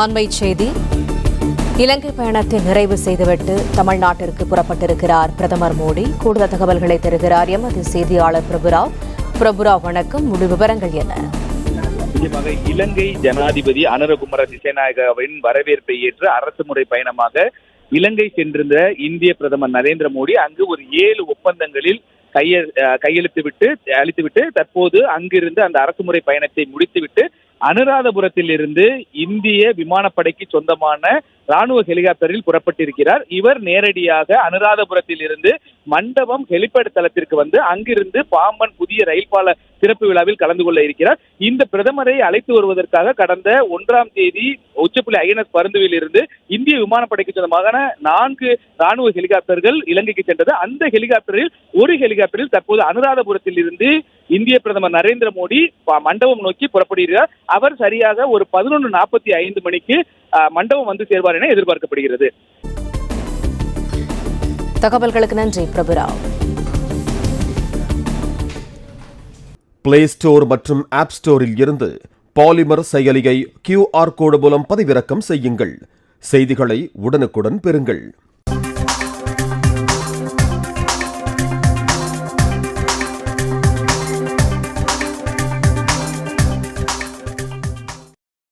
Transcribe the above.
அண்மை செய்தி. இலங்கை பயணத்தை நிறைவு செய்துவிட்டு தமிழ்நாட்டிற்கு புறப்பட்டிருக்கிறார் பிரதமர் மோடி. கூடுதல் தகவல்களை தருகிறார் எமது செய்தியாளர் பிரபுராவ். பிரபுராவ், வணக்கம். முழு விவரங்கள் என்ன? நிச்சயமாக இலங்கை ஜனாதிபதி அனுரகுமார திசாநாயகவின் வரவேற்பை ஏற்று அரசு முறை பயணமாக இலங்கை சென்றிருந்த இந்திய பிரதமர் நரேந்திர மோடி அங்கு ஒரு 7 ஒப்பந்தங்களில் அளித்துவிட்டு தற்போது அங்கிருந்து அந்த அரசு முறை பயணத்தை முடித்துவிட்டு அனுராதபுரத்தில் இருந்து இந்திய விமானப்படைக்கு சொந்தமான ராணுவ ஹெலிகாப்டரில் புறப்பட்டிருக்கிறார். இவர் நேரடியாக அனுராதபுரத்தில் இருந்து மண்டபம் ஹெலிபேட் தளத்திற்கு வந்து அங்கிருந்து பாம்பன் புதிய ரயில் பால திறப்பு விழாவில் கலந்து கொள்ள இருக்கிறார். இந்த பிரதமரை அழைத்து வருவதற்காக கடந்த 1ஆம் தேதி உச்சப்புள்ளி ஐஎன்எஸ் பருந்துவில் இருந்து இந்திய விமானப்படைக்கு சொந்தமான 4 ராணுவ ஹெலிகாப்டர்கள் இலங்கைக்கு சென்றது. அந்த ஹெலிகாப்டரில் ஒரு ஹெலிகாப்டரில் தற்போது அனுராதபுரத்தில் இருந்து இந்திய பிரதமர் நரேந்திர மோடி மண்டபம் நோக்கி புறப்படுகிறார். அவர் சரியாக ஒரு 11:45 மணிக்கு மண்டபம் வந்து சேர்வார் என எதிர்பார்க்கப்படுகிறது. தகவல்களுக்கு நன்றி பிரபுராவ். பிளே ஸ்டோர் மற்றும் ஆப் ஸ்டோரில் இருந்து பாலிமர் செயலியை QR கோடு மூலம் பதிவிறக்கம் செய்யுங்கள். செய்திகளை உடனுக்குடன் பெறுங்கள்.